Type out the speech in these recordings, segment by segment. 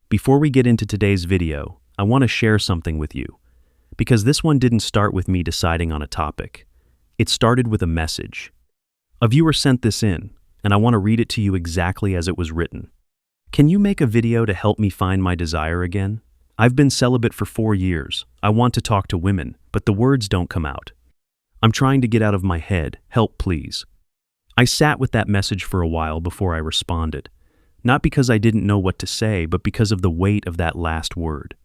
Before we get into today's video, I want to share something with you. Because this one didn't start with me deciding on a topic. It started with a message. A viewer sent this in, and I want to read it to you exactly as it was written. Can you make a video to help me find my desire again? I've been celibate for 4 years. I want to talk to women, but the words don't come out. I'm trying to get out of my head. Help, please. I sat with that message for a while before I responded. Not because I didn't know what to say, but because of the weight of that last word.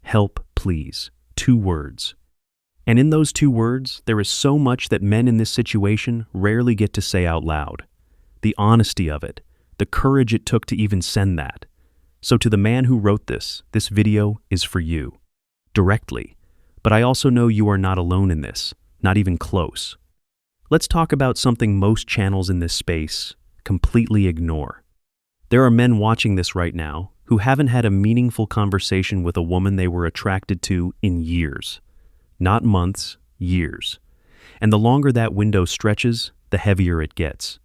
Help, please. 2 words. And in those 2 words, there is so much that men in this situation rarely get to say out loud. The honesty of it, the courage it took to even send that. So to the man who wrote this video is for you. Directly. But I also know you are not alone in this, not even close. Let's talk about something most channels in this space completely ignore. There are men watching this right now who haven't had a meaningful conversation with a woman they were attracted to in years. Not months, years. And the longer that window stretches, the heavier it gets.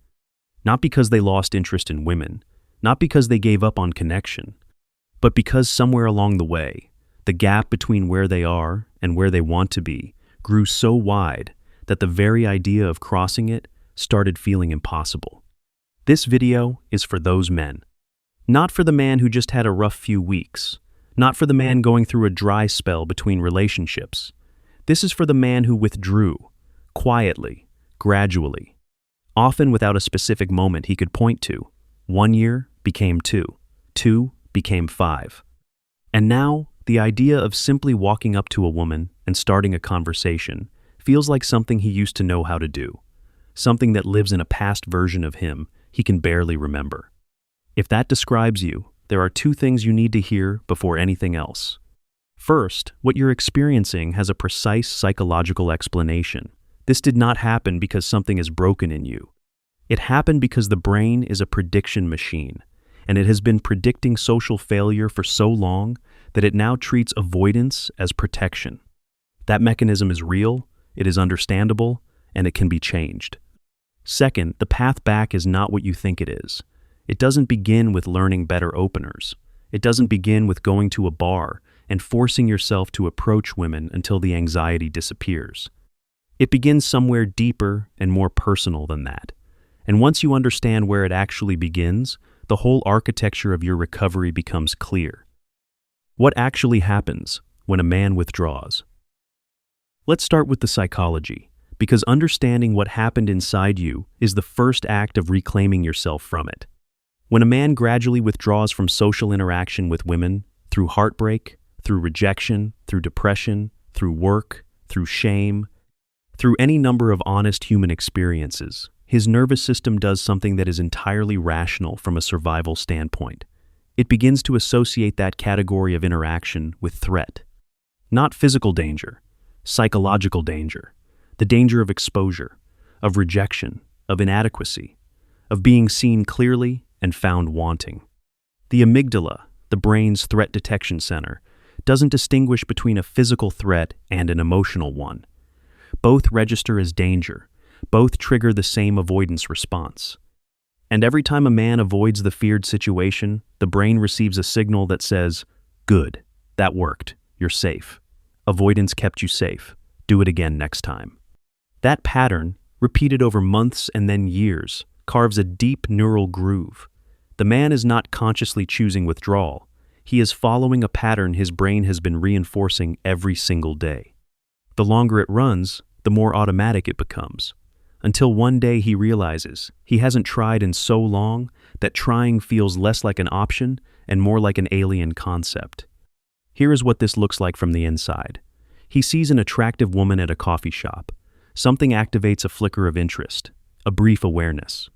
Not because they lost interest in women, not because they gave up on connection, but because somewhere along the way, the gap between where they are and where they want to be grew so wide that the very idea of crossing it started feeling impossible. This video is for those men. Not for the man who just had a rough few weeks. Not for the man going through a dry spell between relationships. This is for the man who withdrew, quietly, gradually, often without a specific moment he could point to. 1 year became 2, 2 became 5. And now, the idea of simply walking up to a woman and starting a conversation feels like something he used to know how to do. Something that lives in a past version of him he can barely remember. If that describes you, there are 2 things you need to hear before anything else. First, what you're experiencing has a precise psychological explanation. This did not happen because something is broken in you. It happened because the brain is a prediction machine, and it has been predicting social failure for so long that it now treats avoidance as protection. That mechanism is real, it is understandable, and it can be changed. Second, the path back is not what you think it is. It doesn't begin with learning better openers. It doesn't begin with going to a bar and forcing yourself to approach women until the anxiety disappears. It begins somewhere deeper and more personal than that. And once you understand where it actually begins, the whole architecture of your recovery becomes clear. What actually happens when a man withdraws? Let's start with the psychology, because understanding what happened inside you is the first act of reclaiming yourself from it. When a man gradually withdraws from social interaction with women, through heartbreak, through rejection, through depression, through work, through shame, through any number of honest human experiences, his nervous system does something that is entirely rational from a survival standpoint. It begins to associate that category of interaction with threat. Not physical danger, psychological danger, the danger of exposure, of rejection, of inadequacy, of being seen clearly and found wanting. The amygdala, the brain's threat detection center, doesn't distinguish between a physical threat and an emotional one. Both register as danger. Both trigger the same avoidance response. And every time a man avoids the feared situation, the brain receives a signal that says, "Good, that worked, you're safe. Avoidance kept you safe. Do it again next time." That pattern, repeated over months and then years, carves a deep neural groove. The man is not consciously choosing withdrawal. He is following a pattern his brain has been reinforcing every single day. The longer it runs, the more automatic it becomes. Until one day he realizes he hasn't tried in so long that trying feels less like an option and more like an alien concept. Here is what this looks like from the inside. He sees an attractive woman at a coffee shop. Something activates a flicker of interest, a brief awareness.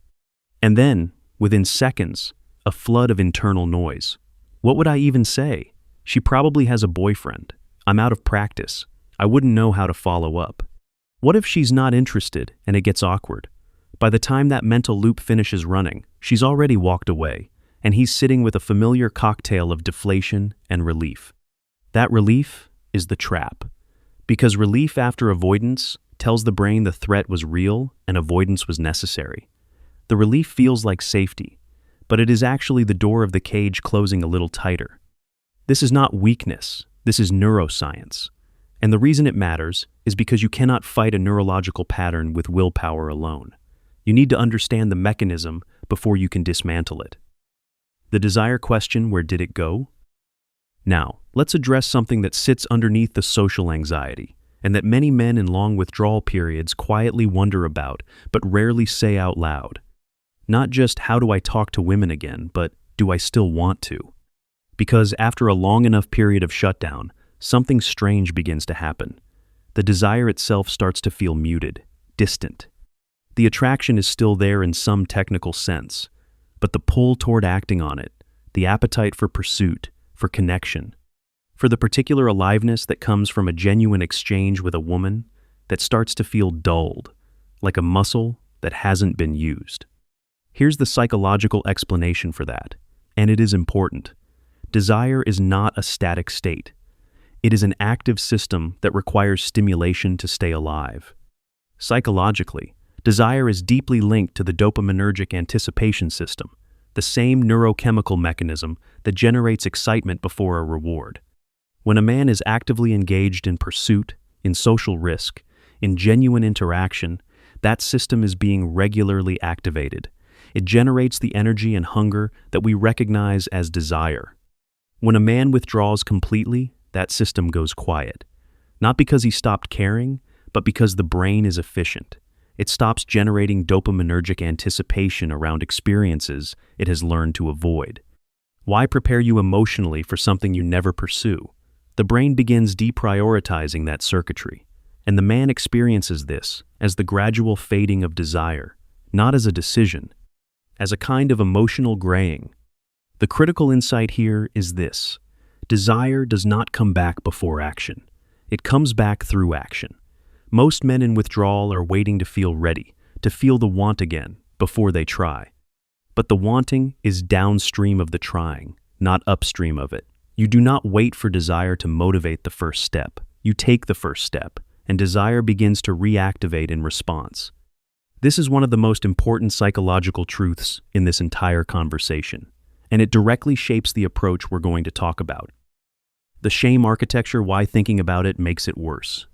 And then, within seconds, a flood of internal noise. What would I even say? She probably has a boyfriend. I'm out of practice. I wouldn't know how to follow up. What if she's not interested and it gets awkward? By the time that mental loop finishes running, she's already walked away, and he's sitting with a familiar cocktail of deflation and relief. That relief is the trap. Because relief after avoidance tells the brain the threat was real and avoidance was necessary. The relief feels like safety, but it is actually the door of the cage closing a little tighter. This is not weakness, this is neuroscience. And the reason it matters is because you cannot fight a neurological pattern with willpower alone. You need to understand the mechanism before you can dismantle it. The desire question, where did it go? Now, let's address something that sits underneath the social anxiety, and that many men in long withdrawal periods quietly wonder about, but rarely say out loud. Not just how do I talk to women again, but do I still want to? Because after a long enough period of shutdown, something strange begins to happen. The desire itself starts to feel muted, distant. The attraction is still there in some technical sense, but the pull toward acting on it, the appetite for pursuit, for connection, for the particular aliveness that comes from a genuine exchange with a woman, that starts to feel dulled, like a muscle that hasn't been used. Here's the psychological explanation for that, and it is important. Desire is not a static state. It is an active system that requires stimulation to stay alive. Psychologically, desire is deeply linked to the dopaminergic anticipation system, the same neurochemical mechanism that generates excitement before a reward. When a man is actively engaged in pursuit, in social risk, in genuine interaction, that system is being regularly activated. It generates the energy and hunger that we recognize as desire. When a man withdraws completely, that system goes quiet. Not because he stopped caring, but because the brain is efficient. It stops generating dopaminergic anticipation around experiences it has learned to avoid. Why prepare you emotionally for something you never pursue? The brain begins deprioritizing that circuitry, and the man experiences this as the gradual fading of desire, not as a decision, as a kind of emotional graying. The critical insight here is this: desire does not come back before action. It comes back through action. Most men in withdrawal are waiting to feel ready, to feel the want again, before they try. But the wanting is downstream of the trying, not upstream of it. You do not wait for desire to motivate the first step. You take the first step, and desire begins to reactivate in response. This is one of the most important psychological truths in this entire conversation, and it directly shapes the approach we're going to talk about. The shame architecture, why thinking about it makes it worse.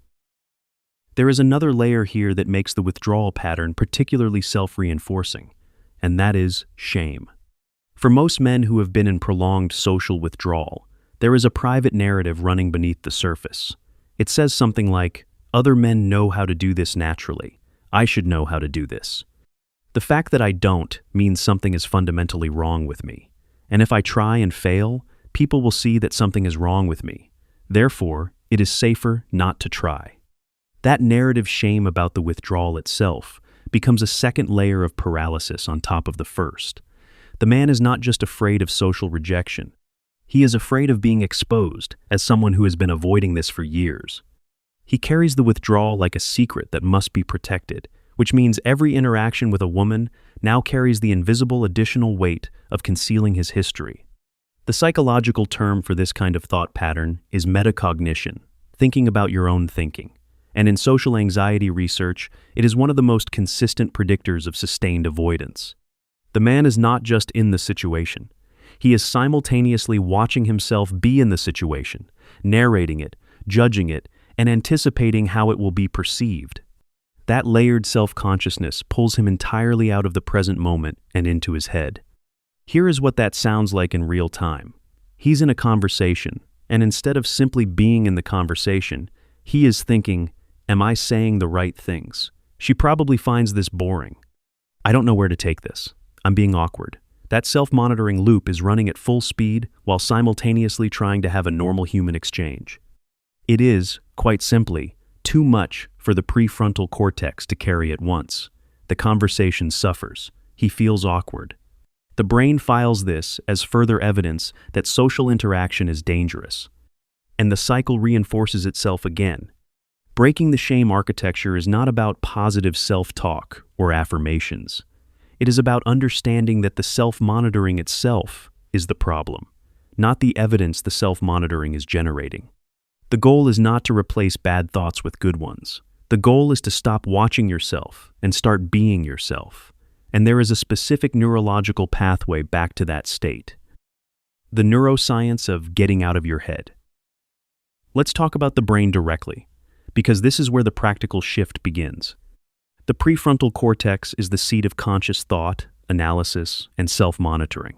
There is another layer here that makes the withdrawal pattern particularly self-reinforcing, and that is shame. For most men who have been in prolonged social withdrawal, there is a private narrative running beneath the surface. It says something like, "Other men know how to do this naturally. I should know how to do this." The fact that I don't means something is fundamentally wrong with me. And if I try and fail, people will see that something is wrong with me. Therefore, it is safer not to try. That narrative shame about the withdrawal itself becomes a second layer of paralysis on top of the first. The man is not just afraid of social rejection. He is afraid of being exposed as someone who has been avoiding this for years. He carries the withdrawal like a secret that must be protected, which means every interaction with a woman now carries the invisible additional weight of concealing his history. The psychological term for this kind of thought pattern is metacognition, thinking about your own thinking. And in social anxiety research, it is one of the most consistent predictors of sustained avoidance. The man is not just in the situation. He is simultaneously watching himself be in the situation, narrating it, judging it, and anticipating how it will be perceived. That layered self-consciousness pulls him entirely out of the present moment and into his head. Here is what that sounds like in real time. He's in a conversation, and instead of simply being in the conversation, he is thinking, "Am I saying the right things? She probably finds this boring. I don't know where to take this. I'm being awkward." That self-monitoring loop is running at full speed while simultaneously trying to have a normal human exchange. It is, quite simply, too much for the prefrontal cortex to carry at once. The conversation suffers. He feels awkward. The brain files this as further evidence that social interaction is dangerous. And the cycle reinforces itself again. Breaking the shame architecture is not about positive self-talk or affirmations. It is about understanding that the self-monitoring itself is the problem, not the evidence the self-monitoring is generating. The goal is not to replace bad thoughts with good ones. The goal is to stop watching yourself and start being yourself. And there is a specific neurological pathway back to that state. the neuroscience of getting out of your head. Let's talk about the brain directly, because this is where the practical shift begins. The prefrontal cortex is the seat of conscious thought, analysis, and self-monitoring.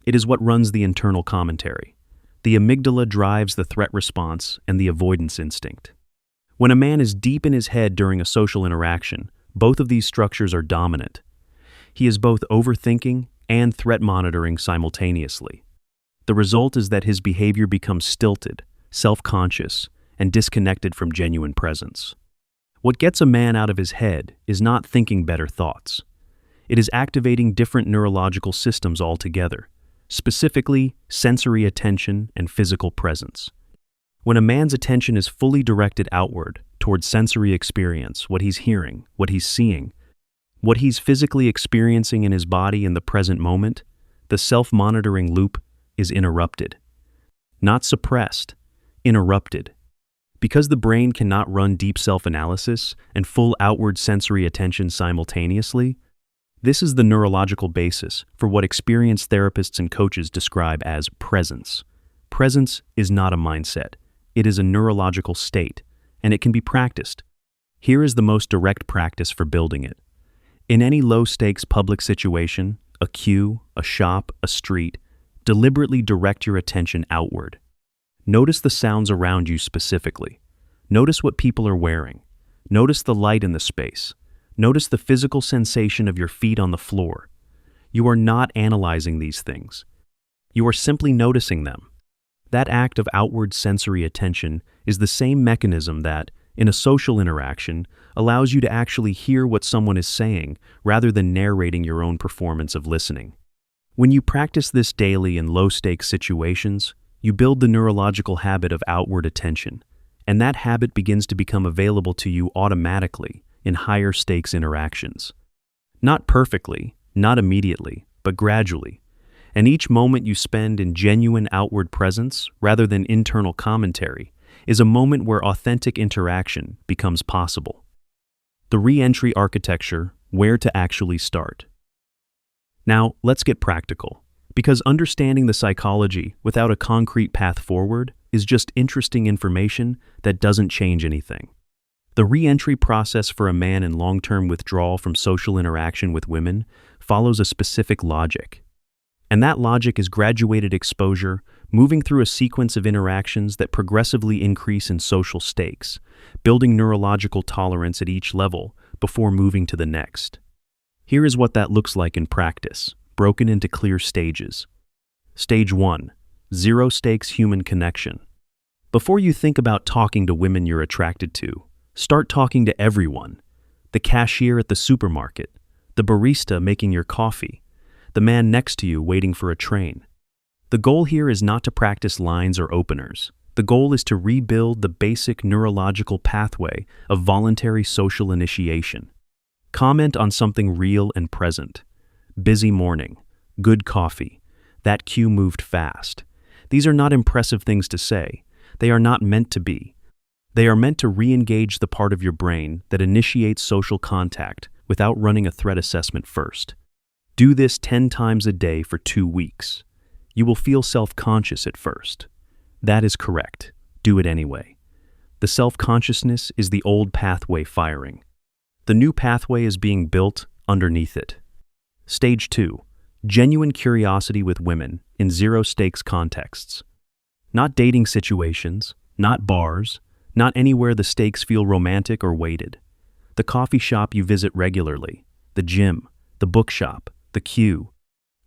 It is what runs the internal commentary. The amygdala drives the threat response and the avoidance instinct. When a man is deep in his head during a social interaction, both of these structures are dominant. He is both overthinking and threat monitoring simultaneously. The result is that his behavior becomes stilted, self-conscious, and disconnected from genuine presence. What gets a man out of his head is not thinking better thoughts. It is activating different neurological systems altogether, specifically sensory attention and physical presence. When a man's attention is fully directed outward towards sensory experience, what he's hearing, what he's seeing, what he's physically experiencing in his body in the present moment, the self-monitoring loop is interrupted. Not suppressed, interrupted. Because the brain cannot run deep self-analysis and full outward sensory attention simultaneously, this is the neurological basis for what experienced therapists and coaches describe as presence. Presence is not a mindset. It is a neurological state, and it can be practiced. Here is the most direct practice for building it. In any low-stakes public situation, a queue, a shop, a street, deliberately direct your attention outward. Notice the sounds around you specifically. Notice what people are wearing. Notice the light in the space. Notice the physical sensation of your feet on the floor. You are not analyzing these things. You are simply noticing them. That act of outward sensory attention is the same mechanism that, in a social interaction, allows you to actually hear what someone is saying rather than narrating your own performance of listening. When you practice this daily in low-stakes situations, you build the neurological habit of outward attention, and that habit begins to become available to you automatically in higher-stakes interactions. Not perfectly, not immediately, but gradually. And each moment you spend in genuine outward presence rather than internal commentary is a moment where authentic interaction becomes possible. The re-entry architecture, where to actually start. Now, let's get practical, because understanding the psychology without a concrete path forward is just interesting information that doesn't change anything. The re-entry process for a man in long-term withdrawal from social interaction with women follows a specific logic. And that logic is graduated exposure, moving through a sequence of interactions that progressively increase in social stakes, building neurological tolerance at each level before moving to the next. Here is what that looks like in practice, broken into clear stages. Stage 1. Zero-stakes human connection. Before you think about talking to women you're attracted to, start talking to everyone. The cashier at the supermarket, the barista making your coffee, the man next to you waiting for a train. The goal here is not to practice lines or openers. The goal is to rebuild the basic neurological pathway of voluntary social initiation. Comment on something real and present. Busy morning. Good coffee. That queue moved fast. These are not impressive things to say. They are not meant to be. They are meant to re-engage the part of your brain that initiates social contact without running a threat assessment first. Do this 10 times a day for 2 weeks. You will feel self-conscious at first. That is correct. Do it anyway. The self-consciousness is the old pathway firing. The new pathway is being built underneath it. Stage 2. Genuine curiosity with women in zero-stakes contexts. Not dating situations, not bars, not anywhere the stakes feel romantic or weighted. The coffee shop you visit regularly, the gym, the bookshop, the queue.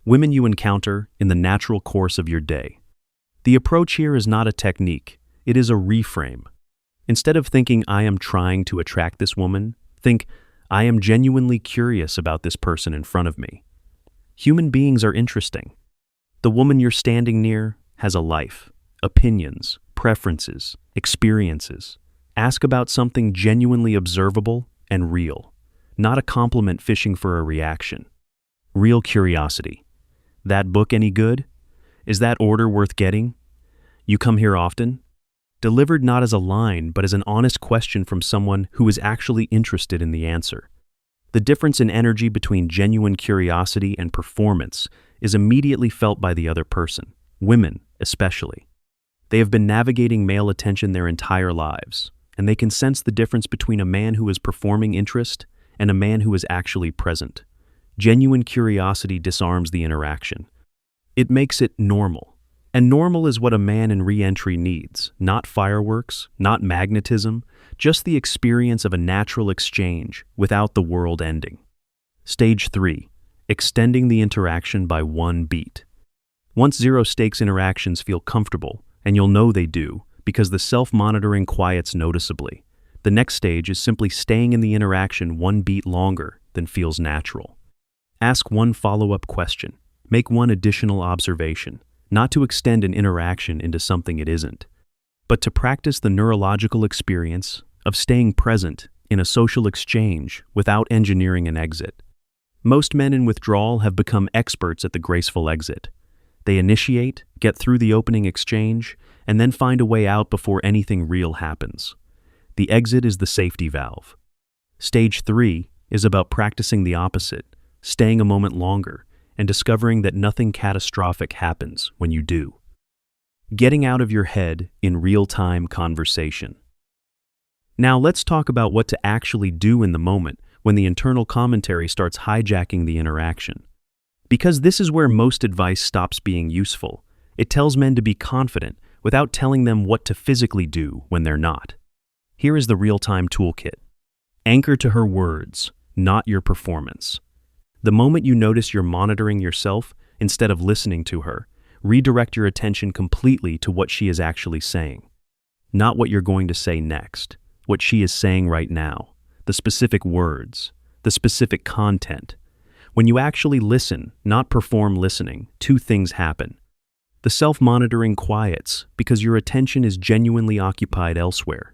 Women you encounter in the natural course of your day. The approach here is not a technique, it is a reframe. Instead of thinking, I am trying to attract this woman, think, I am genuinely curious about this person in front of me. Human beings are interesting. The woman you're standing near has a life, opinions, preferences, experiences. Ask about something genuinely observable and real, not a compliment fishing for a reaction. Real curiosity. That book any good? Is that order worth getting? You come here often? Delivered not as a line, but as an honest question from someone who is actually interested in the answer. The difference in energy between genuine curiosity and performance is immediately felt by the other person. women especially. They have been navigating male attention their entire lives, and they can sense the difference between a man who is performing interest and a man who is actually present. Genuine curiosity disarms the interaction. It makes it normal. And normal is what a man in re-entry needs, not fireworks, not magnetism, just the experience of a natural exchange without the world ending. Stage 3. Extending the interaction by one beat. Once zero-stakes interactions feel comfortable, and you'll know they do, because the self-monitoring quiets noticeably, the next stage is simply staying in the interaction one beat longer than feels natural. Ask one follow-up question. Make one additional observation, not to extend an interaction into something it isn't, but to practice the neurological experience of staying present in a social exchange without engineering an exit. Most men in withdrawal have become experts at the graceful exit. They initiate, get through the opening exchange, and then find a way out before anything real happens. The exit is the safety valve. Stage 3 is about practicing the opposite, staying a moment longer, and discovering that nothing catastrophic happens when you do. Getting out of your head in real-time conversation. Now let's talk about what to actually do in the moment when the internal commentary starts hijacking the interaction. Because this is where most advice stops being useful. It tells men to be confident without telling them what to physically do when they're not. Here is the real-time toolkit. Anchor to her words, not your performance. The moment you notice you're monitoring yourself instead of listening to her, redirect your attention completely to what she is actually saying. Not what you're going to say next, what she is saying right now, the specific words, the specific content. When you actually listen, not perform listening, two things happen. The self-monitoring quiets because your attention is genuinely occupied elsewhere.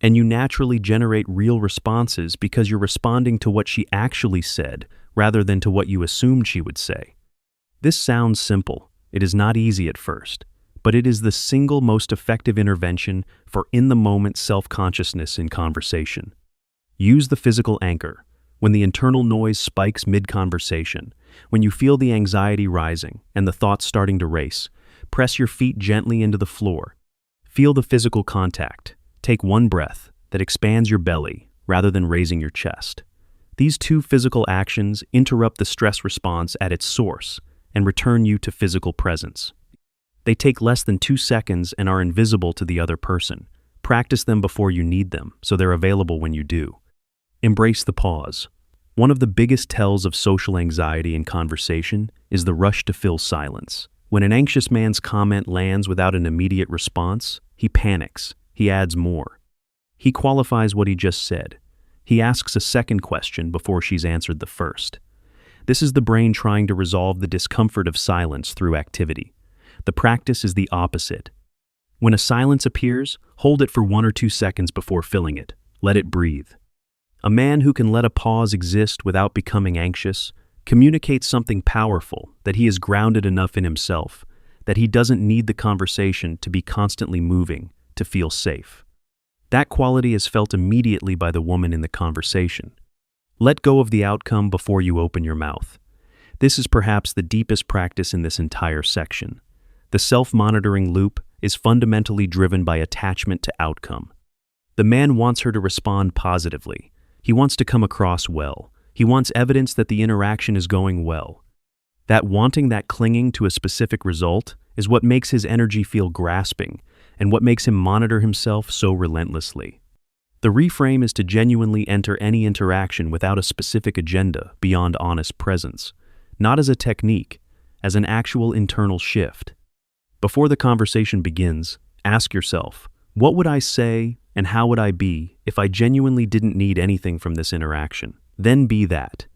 And you naturally generate real responses because you're responding to what she actually said rather than to what you assumed she would say. This sounds simple. It is not easy at first, but it is the single most effective intervention for in-the-moment self-consciousness in conversation. Use the physical anchor. When the internal noise spikes mid-conversation, when you feel the anxiety rising and the thoughts starting to race, press your feet gently into the floor. Feel the physical contact. Take one breath that expands your belly rather than raising your chest. These two physical actions interrupt the stress response at its source and return you to physical presence. They take less than 2 seconds and are invisible to the other person. Practice them before you need them, so they're available when you do. Embrace the pause. One of the biggest tells of social anxiety in conversation is the rush to fill silence. When an anxious man's comment lands without an immediate response, he panics. He adds more. He qualifies what he just said. He asks a second question before she's answered the first. This is the brain trying to resolve the discomfort of silence through activity. The practice is the opposite. When a silence appears, hold it for 1 or 2 seconds before filling it. Let it breathe. A man who can let a pause exist without becoming anxious communicates something powerful, that he is grounded enough in himself, that he doesn't need the conversation to be constantly moving to feel safe. That quality is felt immediately by the woman in the conversation. Let go of the outcome before you open your mouth. This is perhaps the deepest practice in this entire section. The self-monitoring loop is fundamentally driven by attachment to outcome. The man wants her to respond positively. He wants to come across well. He wants evidence that the interaction is going well. That wanting, that clinging to a specific result is what makes his energy feel grasping and what makes him monitor himself so relentlessly. The reframe is to genuinely enter any interaction without a specific agenda beyond honest presence, not as a technique, as an actual internal shift. Before the conversation begins, ask yourself, what would I say and how would I be if I genuinely didn't need anything from this interaction? Then be that.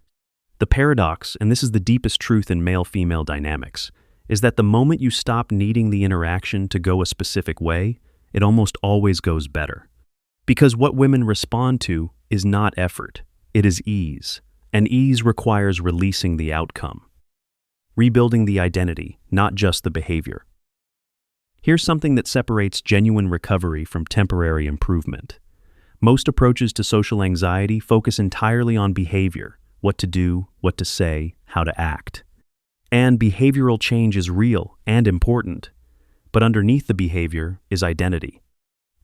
The paradox, and this is the deepest truth in male-female dynamics, is that the moment you stop needing the interaction to go a specific way, it almost always goes better. Because what women respond to is not effort, it is ease, and ease requires releasing the outcome. Rebuilding the identity, not just the behavior. Here's something that separates genuine recovery from temporary improvement. Most approaches to social anxiety focus entirely on behavior, what to do, what to say, how to act. And behavioral change is real and important. But underneath the behavior is identity.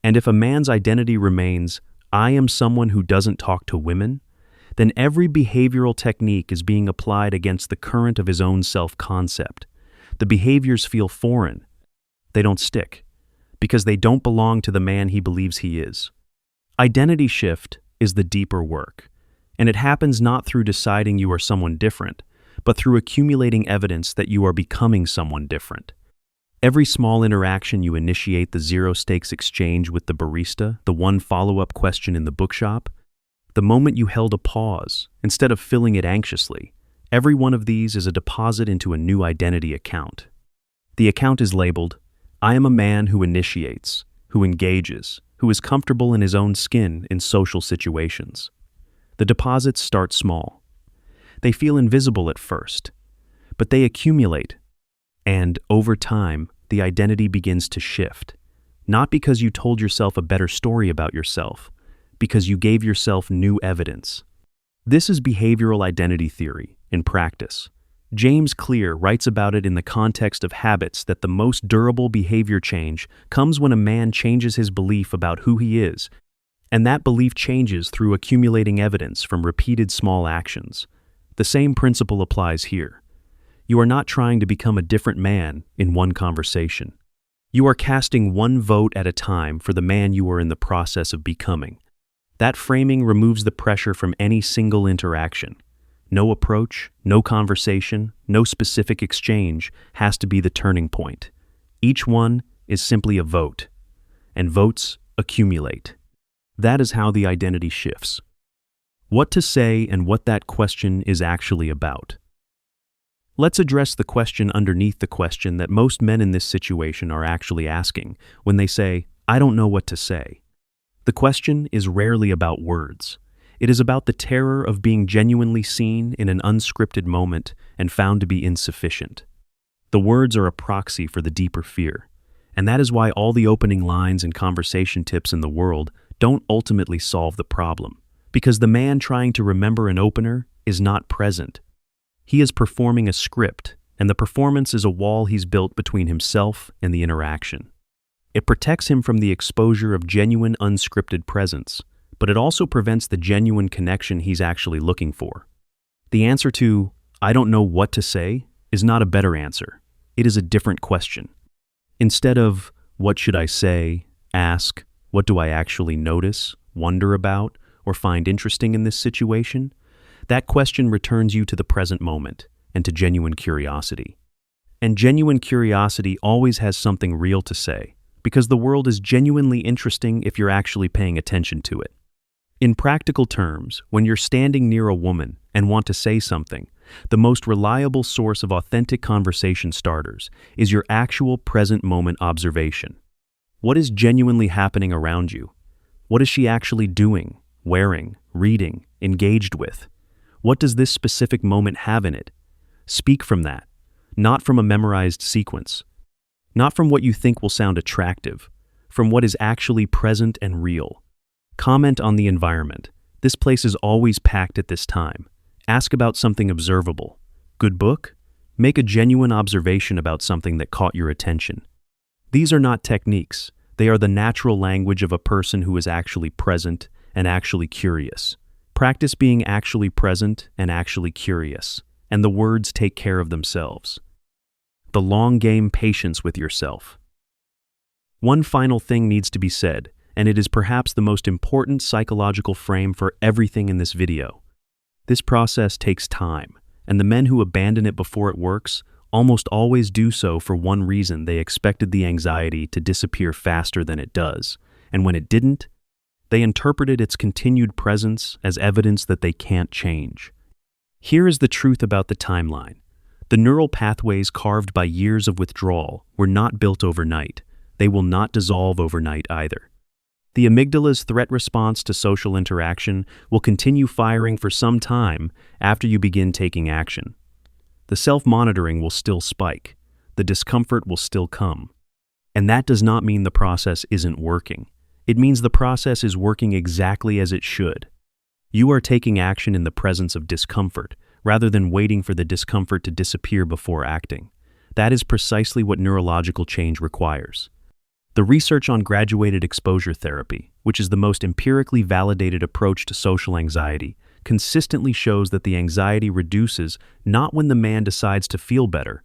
And if a man's identity remains, "I am someone who doesn't talk to women," then every behavioral technique is being applied against the current of his own self-concept. The behaviors feel foreign. They don't stick, because they don't belong to the man he believes he is. Identity shift is the deeper work, and it happens not through deciding you are someone different, but through accumulating evidence that you are becoming someone different. Every small interaction you initiate, the zero-stakes exchange with the barista, the one follow-up question in the bookshop, the moment you held a pause instead of filling it anxiously, every one of these is a deposit into a new identity account. The account is labeled, "I am a man who initiates, who engages, who is comfortable in his own skin in social situations." The deposits start small. They feel invisible at first, but they accumulate. And over time, the identity begins to shift, not because you told yourself a better story about yourself, because you gave yourself new evidence. This is behavioral identity theory in practice. James Clear writes about it in the context of habits that the most durable behavior change comes when a man changes his belief about who he is, and that belief changes through accumulating evidence from repeated small actions. The same principle applies here. You are not trying to become a different man in one conversation. You are casting one vote at a time for the man you are in the process of becoming. That framing removes the pressure from any single interaction. No approach, no conversation, no specific exchange has to be the turning point. Each one is simply a vote, and votes accumulate. That is how the identity shifts. What to say and what that question is actually about. Let's address the question underneath the question that most men in this situation are actually asking when they say, "I don't know what to say." The question is rarely about words. It is about the terror of being genuinely seen in an unscripted moment and found to be insufficient. The words are a proxy for the deeper fear, and that is why all the opening lines and conversation tips in the world don't ultimately solve the problem, because the man trying to remember an opener is not present. He is performing a script, and the performance is a wall he's built between himself and the interaction. It protects him from the exposure of genuine unscripted presence, but it also prevents the genuine connection he's actually looking for. The answer to, "I don't know what to say," is not a better answer. It is a different question. Instead of, "What should I say?" ask, "What do I actually notice, wonder about, or find interesting in this situation?" That question returns you to the present moment and to genuine curiosity. And genuine curiosity always has something real to say, because the world is genuinely interesting if you're actually paying attention to it. In practical terms, when you're standing near a woman and want to say something, the most reliable source of authentic conversation starters is your actual present moment observation. What is genuinely happening around you? What is she actually doing, wearing, reading, engaged with? What does this specific moment have in it? Speak from that, not from a memorized sequence, not from what you think will sound attractive, from what is actually present and real. Comment on the environment. This place is always packed at this time. Ask about something observable. Good book? Make a genuine observation about something that caught your attention. These are not techniques. They are the natural language of a person who is actually present and actually curious. Practice being actually present and actually curious, and the words take care of themselves. The long game patience with yourself. One final thing needs to be said, and it is perhaps the most important psychological frame for everything in this video. This process takes time, and the men who abandon it before it works almost always do so for one reason: they expected the anxiety to disappear faster than it does, and when it didn't, they interpreted its continued presence as evidence that they can't change. Here is the truth about the timeline. The neural pathways carved by years of withdrawal were not built overnight. They will not dissolve overnight either. The amygdala's threat response to social interaction will continue firing for some time after you begin taking action. The self-monitoring will still spike. The discomfort will still come. And that does not mean the process isn't working. It means the process is working exactly as it should. You are taking action in the presence of discomfort, rather than waiting for the discomfort to disappear before acting. That is precisely what neurological change requires. The research on graduated exposure therapy, which is the most empirically validated approach to social anxiety, consistently shows that the anxiety reduces not when the man decides to feel better,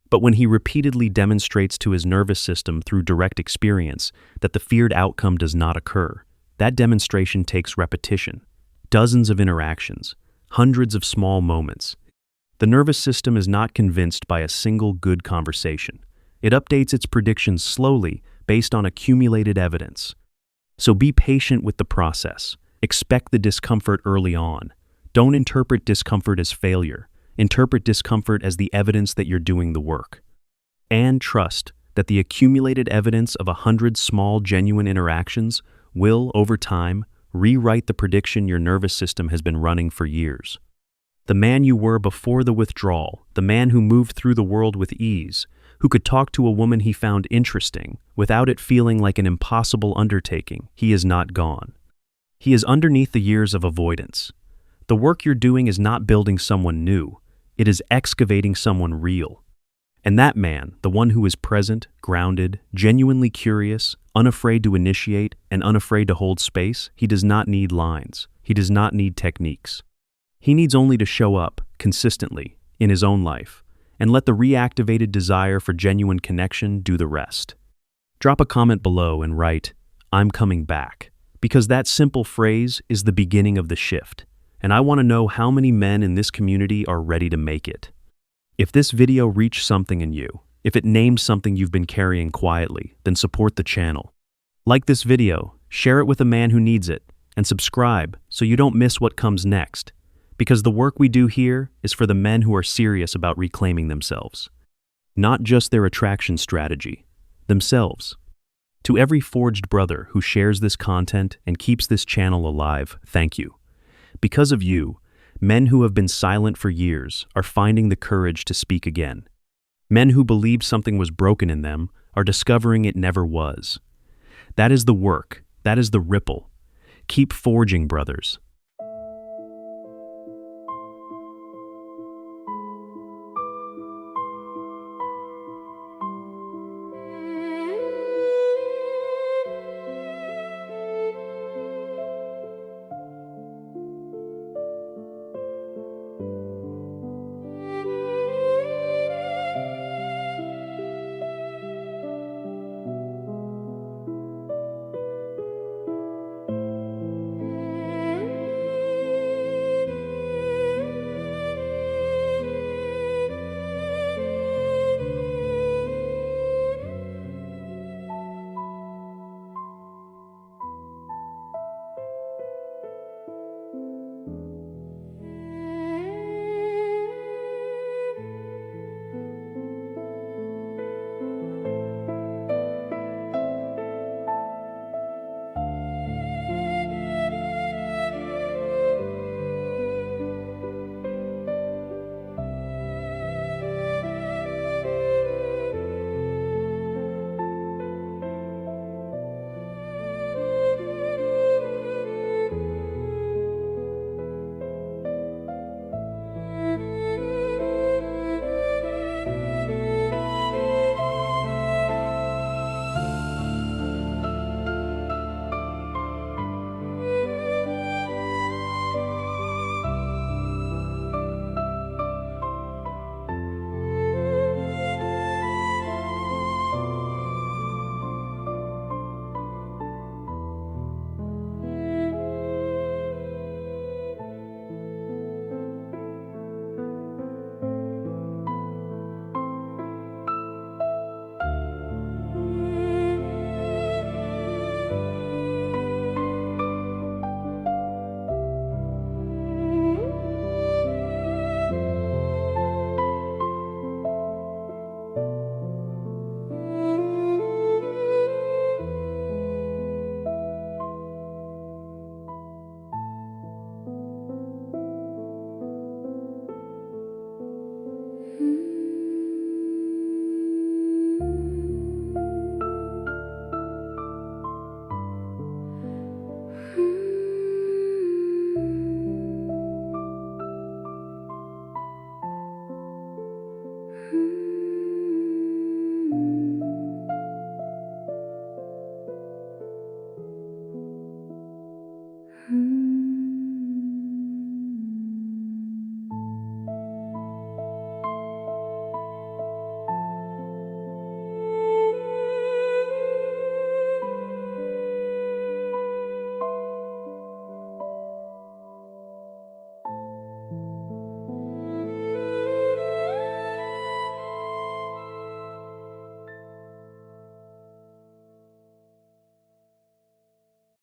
but when he repeatedly demonstrates to his nervous system through direct experience that the feared outcome does not occur. That demonstration takes repetition, dozens of interactions, hundreds of small moments. The nervous system is not convinced by a single good conversation. It updates its predictions slowly based on accumulated evidence. So be patient with the process. Expect the discomfort early on. Don't interpret discomfort as failure. Interpret discomfort as the evidence that you're doing the work. And trust that the accumulated evidence of 100 small, genuine interactions will, over time, rewrite the prediction your nervous system has been running for years. The man you were before the withdrawal, the man who moved through the world with ease, who could talk to a woman he found interesting without it feeling like an impossible undertaking, he is not gone. He is underneath the years of avoidance. The work you're doing is not building someone new. It is excavating someone real. And that man, the one who is present, grounded, genuinely curious, unafraid to initiate, and unafraid to hold space, he does not need lines. He does not need techniques. He needs only to show up, consistently, in his own life, and let the reactivated desire for genuine connection do the rest. Drop a comment below and write, "I'm coming back," because that simple phrase is the beginning of the shift. And I want to know how many men in this community are ready to make it. If this video reached something in you, if it named something you've been carrying quietly, then support the channel. Like this video, share it with a man who needs it, and subscribe so you don't miss what comes next. Because the work we do here is for the men who are serious about reclaiming themselves. Not just their attraction strategy, themselves. To every forged brother who shares this content and keeps this channel alive, thank you. Because of you, men who have been silent for years are finding the courage to speak again. Men who believed something was broken in them are discovering it never was. That is the work. That is the ripple. Keep forging, brothers.